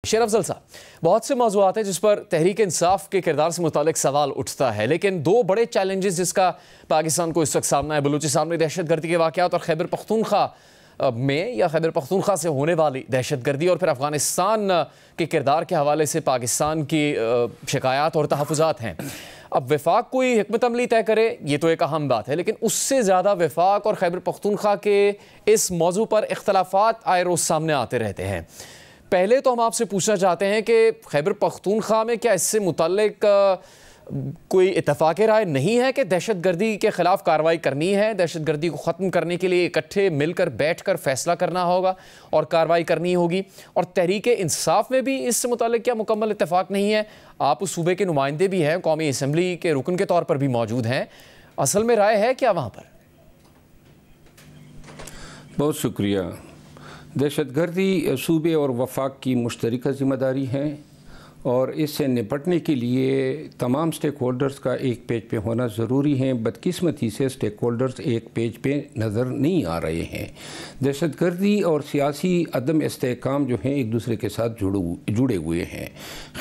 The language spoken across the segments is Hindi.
शेर अफजल साहब, बहुत से मौज़ूआत हैं जिस पर तहरीक इंसाफ के किरदार से मुतालिक सवाल उठता है, लेकिन दो बड़े चैलेंजेस जिसका पाकिस्तान को इस वक्त सामना है, बलूचिस्तान में दहशतगर्दी के वाक़यात और खैबर पख्तूनख्वा में या खैबर पख्तूनख्वा से होने वाली दहशतगर्दी, और फिर अफगानिस्तान के किरदार के हवाले से पाकिस्तान की शिकायत और तहफ़्फ़ुज़ात हैं। अब वफाक कोई हिकमत अमली तय करे, ये तो एक अहम बात है, लेकिन उससे ज़्यादा वफाक और खैबर पख्तूनख्वा के इस मौजू पर इख्तलाफात आए रोज़ सामने आते रहते हैं। पहले तो हम आपसे पूछना चाहते हैं कि खैबर पख्तूनख्वा में क्या इससे मुताल्लिक कोई इत्तफ़ाक़ राय नहीं है कि दहशतगर्दी के ख़िलाफ़ कार्रवाई करनी है, दहशतगर्दी को ख़त्म करने के लिए इकट्ठे मिलकर बैठकर फ़ैसला करना होगा और कार्रवाई करनी होगी, और तहरीक इंसाफ में भी इससे मुताल्लिक क्या मुकम्मल इत्तफ़ाक़ नहीं है? आप उस सूबे के नुमाइंदे भी हैं, कौमी असम्बली के रुकन के तौर पर भी मौजूद हैं, असल में राय है क्या वहाँ पर? बहुत शुक्रिया। दहशतगर्दी सूबे और वफाक की मुश्तरका ज़िम्मेदारी है और इससे निपटने के लिए तमाम स्टेक होल्डर्स का एक पेज पे होना ज़रूरी है। बदकिस्मती से स्टेक होल्डर्स एक पेज पे नज़र नहीं आ रहे हैं। दहशतगर्दी और सियासी अदम इस्तेहकाम जो हैं एक दूसरे के साथ जुड़े हुए हैं।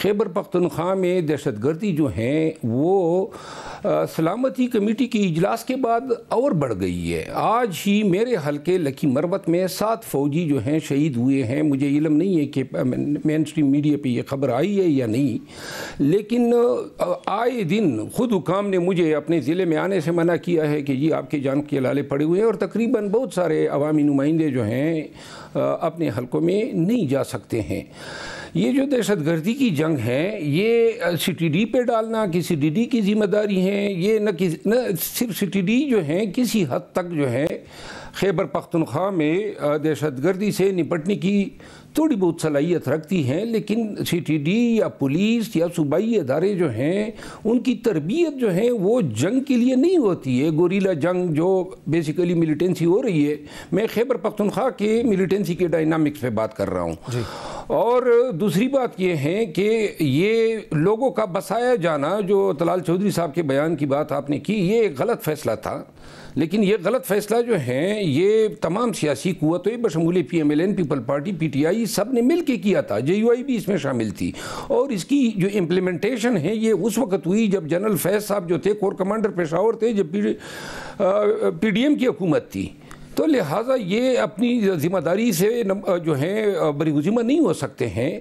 खैबर पख्तूनख्वा में दहशतगर्दी जो हैं वो सलामती कमेटी के इजलास के बाद और बढ़ गई है। आज ही मेरे हल्के लकी मरवत में 7 फ़ौजी जो हैं शहीद हुए हैं। मुझे इल्म नहीं है कि मेन स्ट्रीम मीडिया पे ये खबर आई है या नहीं, लेकिन आए दिन खुद हुकाम ने मुझे अपने ज़िले में आने से मना किया है कि जी आपके जान के लाले पड़े हुए हैं, और तकरीबन बहुत सारे अवामी नुमाइंदे जो हैं अपने हलकों में नहीं जा सकते हैं। ये जो दहशतगर्दी की जंग है ये CTD पे डालना किसी CTD की ज़िम्मेदारी है। ये न सिर्फ CTD जो है किसी हद तक जो है खैबर पख्तूनख्वा में दहशतगर्दी से निपटने की थोड़ी बहुत सलाहियत रखती हैं, लेकिन CTD या पुलिस या सूबाई अदारे जो हैं उनकी तरबियत जो है वो जंग के लिए नहीं होती है। गोरीला जंग जो बेसिकली मिलिटेंसी हो रही है, मैं खैबर पख्तूनख्वा के मिलिटेंसी के डायनामिक्स पे बात कर रहा हूँ। और दूसरी बात ये है कि ये लोगों का बसाया जाना, जो तलाल चौधरी साहब के बयान की बात आपने की, ये एक गलत फ़ैसला था, लेकिन ये गलत फ़ैसला जो है ये तमाम सियासी क़ुव्वतें बशमूल PMLN, पीपल पार्टी, PTI सब ने मिल के किया था। JUI भी इसमें शामिल थी, और इसकी जो इम्प्लीमेंटेशन है ये उस वक्त हुई जब जनरल फैज़ साहब जो थे कोर कमांडर पेशावर थे, जब PDM की हुकूमत थी। तो लिहाजा ये अपनी ज़िम्मेदारी से जो है बरीगुज़िम्मा नहीं हो सकते हैं।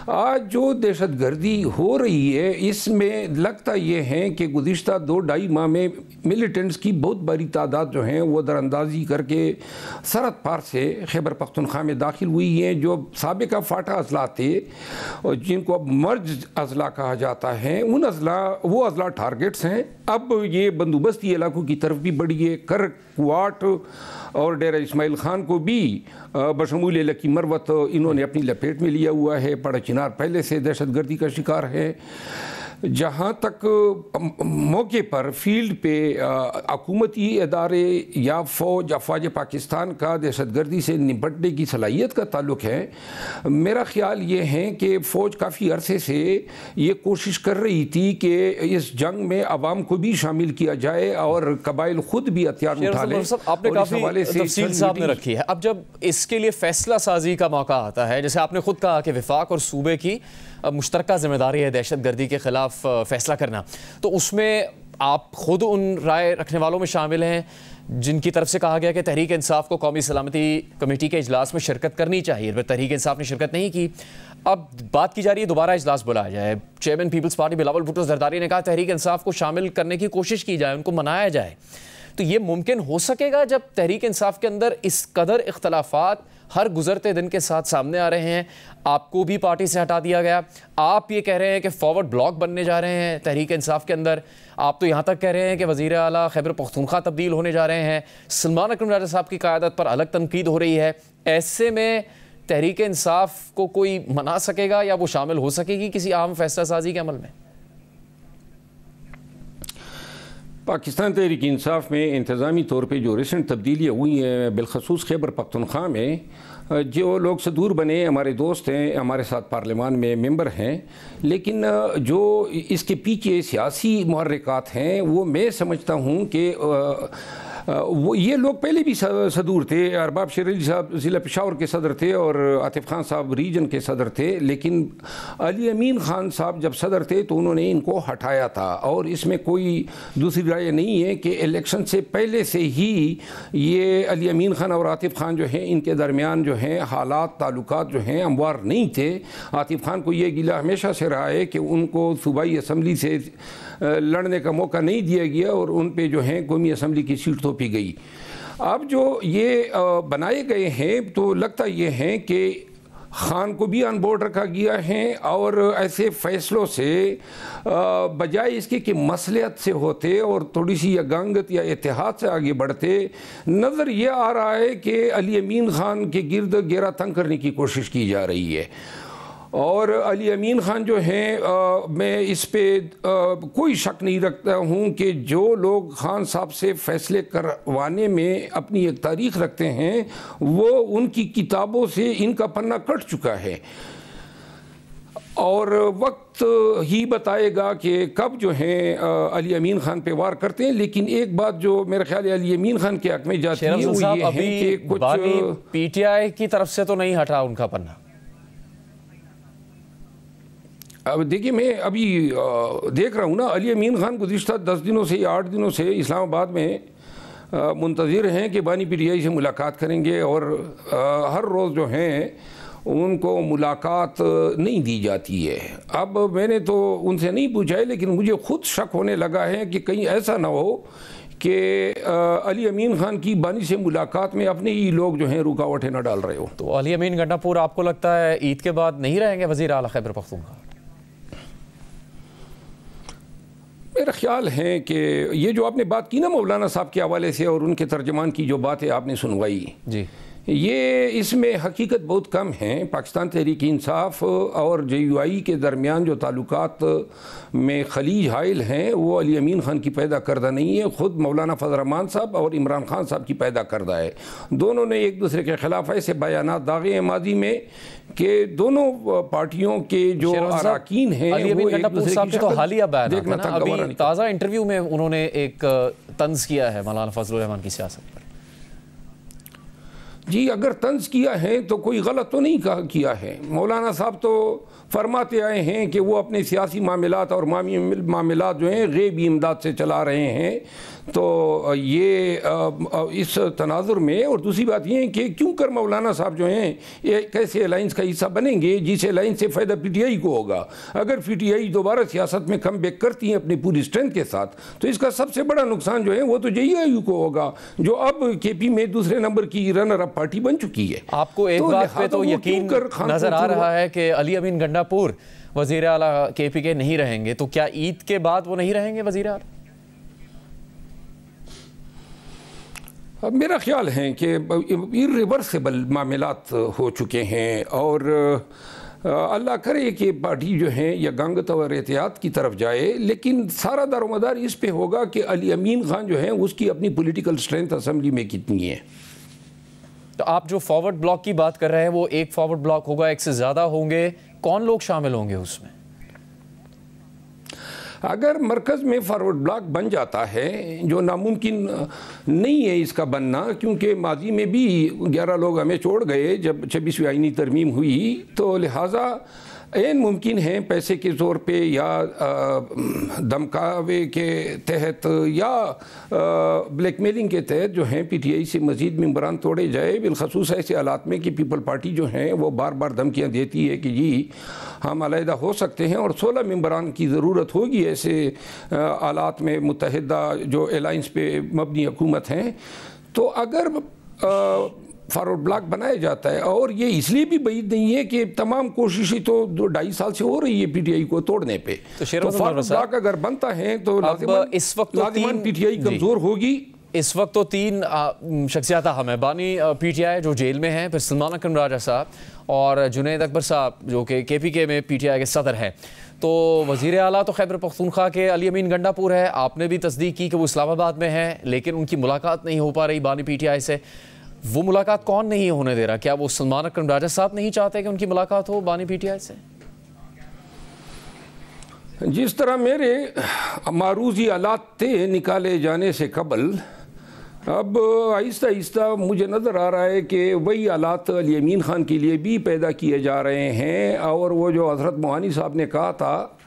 आज जो दहशतगर्दी हो रही है इसमें लगता ये है कि गुज़िश्ता 2-2.5 माह में मिलिटेंट्स की बहुत बड़ी तादाद जो है वो दरअंदाजी करके सरहद पार से खैबर पख्तूनख्वा में दाखिल हुई हैं। जो साबिका फाटा अजला थे और जिनको अब मर्ज अजला कहा जाता है, वो अजला टारगेट्स हैं। अब ये बंदोबस्ती इलाकों की तरफ भी बढ़ी है। कर कुआट और डेरा इस्माइल खान को भी बशमूल लकी मरवत इन्होंने अपनी लपेट में लिया हुआ है। पड़ा चिनार पहले से दहशतगर्दी का शिकार है। जहाँ तक मौके पर फील्ड पे हुकूमती अदारे या फ़ौज अफवाज पाकिस्तान का दहशतगर्दी से निपटने की सलाहियत का ताल्लुक़ है, मेरा ख़्याल ये है कि फ़ौज काफ़ी अरसे से ये कोशिश कर रही थी कि इस जंग में आवाम को भी शामिल किया जाए और कबाइल ख़ुद भी हथियार उठा लें। आपने काफ़ी तफसील सामने रखी है। अब जब इसके लिए फ़ैसला साजी का मौका आता है, जैसे आपने ख़ुद कहा कि वफाक और सूबे की मुश्तरका ज़िम्मेदारी है दहशतगर्दी के ख़िलाफ़ फ़ैसला करना, तो उसमें आप ख़ुद उन राय रखने वालों में शामिल हैं जिनकी तरफ से कहा गया कि तहरीक इंसाफ को कौमी सलामती कमेटी के इजलास में शिरकत करनी चाहिए, पर तहरीक इंसाफ ने शिरकत नहीं की। अब बात की जा रही है दोबारा इजलास बुलाया जाए। Chairman people's party Bilawal Bhutto Zardari ने कहा तहरीक इंसाफ को शामिल करने की कोशिश की जाए, उनको मनाया जाए। तो ये मुमकिन हो सकेगा जब तहरीक इंसाफ के अंदर इस कदर इख्तलाफात हर गुजरते दिन के साथ सामने आ रहे हैं? आपको भी पार्टी से हटा दिया गया, आप ये कह रहे हैं कि फॉरवर्ड ब्लॉक बनने जा रहे हैं तहरीक इंसाफ के अंदर, आप तो यहाँ तक कह रहे हैं कि वज़ीर आला खैबर पख्तूनख्वा तब्दील होने जा रहे हैं, सलमान अकरम राजा साहब की क़यादत पर अलग तनकीद हो रही है। ऐसे में तहरीक इंसाफ को कोई मना सकेगा या वो शामिल हो सकेगी किसी अहम फैसला साजी के अमल में? पाकिस्तान तहरीक इंसाफ में इंतज़ामी तौर पे जो रिसेंट तब्दीलियाँ हुई हैं, बिलखसूस खैबर पख्तूनख्वा में, जो लोग सदूर बने हमारे दोस्त हैं, हमारे साथ पार्लियामान में मेंबर हैं, लेकिन जो इसके पीछे सियासी मुहर्रिकात हैं वो मैं समझता हूँ कि वो ये लोग पहले भी सदूर थे। अरबाब शेर अली साहब ज़िला पेशावर के सदर थे और आतिफ खान साहब रीजन के सदर थे, लेकिन अली अमीन ख़ान साहब जब सदर थे तो उन्होंने इनको हटाया था। और इसमें कोई दूसरी राय नहीं है कि इलेक्शन से पहले से ही ये अली अमीन ख़ान और आतिफ खान जो हैं इनके दरमियान जो हैं हालात ताल्लुकात जो हैं हमवार नहीं थे। आतिफ खान को ये गिला हमेशा से रहा है कि उनको सूबाई असम्बली से लड़ने का मौका नहीं दिया गया और उन पे जो है कौमी असम्बली की सीट थोपी गई। अब जो ये बनाए गए हैं तो लगता ये है कि खान को भी ऑन बोर्ड रखा गया है और ऐसे फैसलों से बजाय इसके कि मसलियत से होते और थोड़ी सी यगांगत या इत्तेहाद से आगे बढ़ते, नज़र ये आ रहा है कि अली अमीन ख़ान के गिर्द घेरा तंग करने की कोशिश की जा रही है। और अली अमीन ख़ान जो हैं मैं इस पे कोई शक नहीं रखता हूँ कि जो लोग खान साहब से फ़ैसले करवाने में अपनी एक तारीख़ रखते हैं वो उनकी किताबों से इनका पन्ना कट चुका है और वक्त ही बताएगा कि कब जो है अली अमीन ख़ान पे वार करते हैं। लेकिन एक बात जो मेरे ख्याल है अली अमीन ख़ान के हक़ में जाती है वो ये है कि कुछ PTI की तरफ से तो नहीं हटा उनका पन्ना। अब देखिए मैं अभी देख रहा हूँ ना, अली अमीन ख़ान गुज़िश्ता 10 दिनों से या 8 दिनों से इस्लामाबाद में मुंतज़िर हैं कि बानी PTI से मुलाकात करेंगे और हर रोज़ जो हैं उनको मुलाकात नहीं दी जाती है। अब मैंने तो उनसे नहीं पूछा है लेकिन मुझे ख़ुद शक होने लगा है कि कहीं ऐसा ना हो कि अली अमीन ख़ान की बानी से मुलाकात में अपने ही लोग जो हैं रुकावटें न डाल रहे हो। तो अली अमीन गंडापुर आपको लगता है ईद के बाद नहीं रहेंगे वज़ीर आला खैबर पख्तूनख्वा? मेरा ख्याल है कि ये जो आपने बात की ना मौलाना साहब के हवाले से और उनके तर्जमान की जो बातें आपने सुनवाई जी, ये इसमें हकीकत बहुत कम है। पाकिस्तान तहरीक इंसाफ और JUI के दरमियान जो ताल्लुकात में खलीज हाइल हैं वो अली अमीन ख़ान की पैदा करदा नहीं है, ख़ुद मौलाना फजल रहमान साहब और इमरान खान साहब की पैदा करदा है। दोनों ने एक दूसरे के ख़िलाफ़ ऐसे बयानात दागे हैं माजी में कि दोनों पार्टियों के जो अरकान हैं वो एक दूसरे की तो हालिया बयान देखना था। अभी ताज़ा इंटरव्यू में उन्होंने एक तंज़ किया है मौलाना फजल रहमान की सियासत पर। जी अगर तंज़ किया है तो कोई गलत तो नहीं किया है। मौलाना साहब तो फरमाते आए हैं कि वो अपने सियासी मामलात और मामलात जो हैं ग़ैबी इमदाद से चला रहे हैं। तो ये इस तनाजुर में और दूसरी बात ये है कि क्यों कर मौलाना साहब जो हैं ये कैसे अलाइंस का हिस्सा बनेंगे जिस अलाइंस से फ़ायदा PTI को होगा। अगर PTI दोबारा सियासत में कम बैक करती हैं अपनी पूरी स्ट्रेंथ के साथ तो इसका सबसे बड़ा नुकसान जो है वो तो JUI को होगा जो अब KP में दूसरे नंबर की रनर अप पार्टी बन चुकी है। आपको एक बात पे तो यकीन नज़र आ रहा है कि अली अमीन गंडापुर वज़ीर आला KP के नहीं रहेंगे, तो क्या ईद के बाद वो नहीं रहेंगे वज़ीर आला? अब मेरा ख्याल है कि इर्रिवर्सिबल मामलात हो चुके हैं और अल्लाह करे कि पार्टी जो है या गांगत और एहतियात की तरफ जाए, लेकिन सारा दारोमदार इस पे होगा कि अली अमीन ख़ान जो है उसकी अपनी पॉलिटिकल स्ट्रेंथ असम्बली में कितनी है। तो आप जो फॉरवर्ड ब्लॉक की बात कर रहे हैं वो एक फॉरवर्ड ब्लॉक होगा, एक से ज़्यादा होंगे, कौन लोग शामिल होंगे उसमें? अगर मरकज़ में फॉरवर्ड ब्लॉक बन जाता है जो नामुमकिन नहीं है इसका बनना, क्योंकि माजी में भी 11 लोग हमें छोड़ गए जब 26वीं आईनी तरमीम हुई, तो लिहाजा ऐन मुमकिन है पैसे के ज़ोर पे या धमकावे के तहत या ब्लैकमेलिंग के तहत जो हैं PTI से मज़ीद मेंबरान तोड़े जाए। बिलखसूस ऐसे हालात में कि पीपल पार्टी जो हैं वो बार बार धमकियाँ देती है कि जी हम अलहदा हो सकते हैं और 16 मेंबरान की ज़रूरत होगी ऐसे हालात में मुत्तहिदा जो अलाइंस पे मबनी हुकूमत हैं। तो अगर फॉरवर्ड ब्लॉक बनाया जाता है और ये इसलिए भी बैद नहीं है कि तमाम कोशिशें तो 2-2.5 साल से हो रही है PTI को तोड़ने पे, तो फॉरवर्ड ब्लॉक अगर बनता है तो इस वक्त लाज़िमन PTI कमज़ोर होगी। इस वक्त तो 3 शख्सियत हम हैं, बानी PTI जो जेल में हैं, फिर सलमान अकरम राजा साहब और जुनैद अकबर साहब जो कि KPK में PTI के सदर हैं। तो वज़ीर आला तो खैबर पख्तूनख्वा के अली अमीन गंडापुर है, आपने भी तस्दीक की कि वो इस्लामाबाद में हैं, लेकिन उनकी मुलाकात नहीं हो पा रही बानी PTI से। वो मुलाकात कौन नहीं होने दे रहा? क्या वो सलमान अकरम राजा साहब नहीं चाहते कि उनकी मुलाकात हो बानी PTI से? जिस तरह मेरे मारूजी आलात थे निकाले जाने से कबल अब आहिस्ता आहिस्ता मुझे नज़र आ रहा है कि वही हालात अली अमीन ख़ान के लिए भी पैदा किए जा रहे हैं। और वो जो हज़रत मोहानी साहब ने कहा था,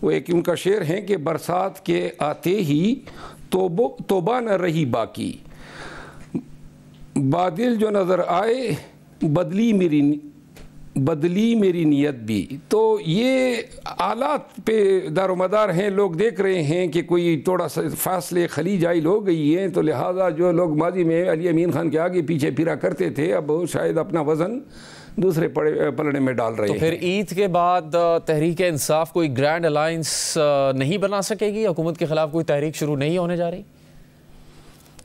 वो एक उनका शेर है कि बरसात के आते ही तोबा न रही बाकी, बादल जो नज़र आए बदली मेरी नीयत भी। तो ये हालात पे दारोमदार हैं। लोग देख रहे हैं कि कोई थोड़ा सा फासले खली जाइल हो गई है, तो लिहाजा जो लोग माजी में अली अमीन ख़ान के आगे पीछे फिरा करते थे, अब शायद अपना वज़न दूसरे पलड़े में डाल रहे हैं। तो फिर ईद के बाद तहरीक इंसाफ कोई ग्रैंड अलायंस नहीं बना सकेगी? हुकूमत के ख़िलाफ़ कोई तहरीक शुरू नहीं होने जा रही?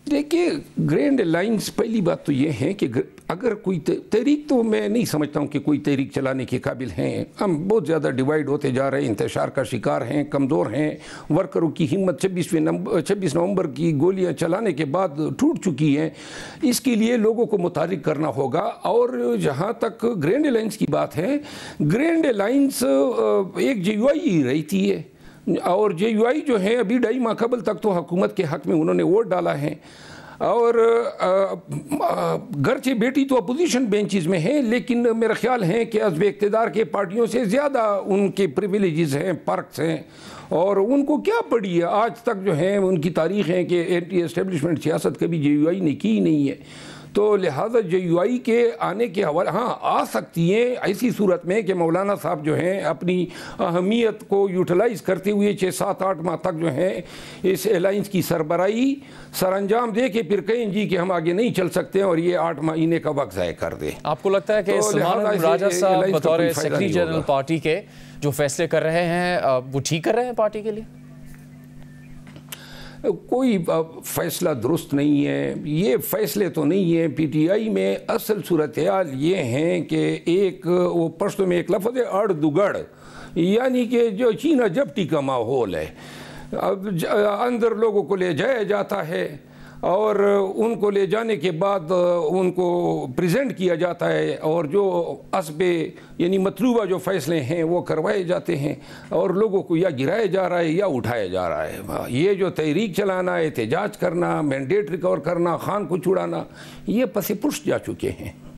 देखिए, ग्रैंड अलायंस, पहली बात तो ये है कि अगर कोई तहरीक, तो मैं नहीं समझता हूँ कि कोई तहरीक चलाने के काबिल हैं। हम बहुत ज़्यादा डिवाइड होते जा रहे हैं, इंतशार का शिकार हैं, कमज़ोर हैं। वर्करों की हिम्मत 26 नवंबर की गोलियाँ चलाने के बाद टूट चुकी हैं। इसके लिए लोगों को मुतारिक करना होगा। और जहाँ तक ग्रैंड अलायंस की बात है, ग्रैंड अलायंस एक JUI ही रहती है। और JUI जो है, अभी 2.5 माह कबल तक तो हुकूमत के हक़ में उन्होंने वोट डाला है। और गरचे बेटी तो अपोजिशन बेंचेस में है, लेकिन मेरा ख्याल है कि अज़्ब इक़्तिदार के पार्टियों से ज़्यादा उनके प्रिविलेजेस हैं, पर्क्स हैं। और उनको क्या पड़ी है, आज तक जो है उनकी तारीख़ है कि एंटी एस्टेब्लिशमेंट सियासत कभी JUI ने की ही नहीं है। तो लिहाजा JUI के आने के हवाले, हाँ, आ सकती हैं ऐसी सूरत में कि मौलाना साहब जो हैं अपनी अहमियत को यूटिलाइज़ करते हुए 6-7-8 माह तक जो है इस अलायंस की सरबराही सरअंजाम दे के फिर कहें जी कि हम आगे नहीं चल सकते हैं और ये 8 महीने का वक्त ज़ाय कर दे। आपको लगता है कि सलमान राजा साहब बतौर सेक्रेटरी जनरल पार्टी के जो फैसले कर रहे हैं वो ठीक कर रहे हैं पार्टी के लिए? कोई फ़ैसला दुरुस्त नहीं है। ये फ़ैसले तो नहीं है। PTI में असल सूरत हाल ये हैं कि एक वो पश्तो में एक लफ्ज़ है अड़ दुगड़, यानी कि जो चीना जपटी का माहौल है। अब अंदर लोगों को ले जाया जाता है और उनको ले जाने के बाद उनको प्रेजेंट किया जाता है और जो असबे यानी मतलूबा जो फ़ैसले हैं वो करवाए जाते हैं और लोगों को या गिराया जा रहा है या उठाया जा रहा है। ये जो तहरीक चलाना, एहतजाज करना, मैंडेट रिकवर करना, खान को छुड़ाना, ये पसे पुष्ट जा चुके हैं।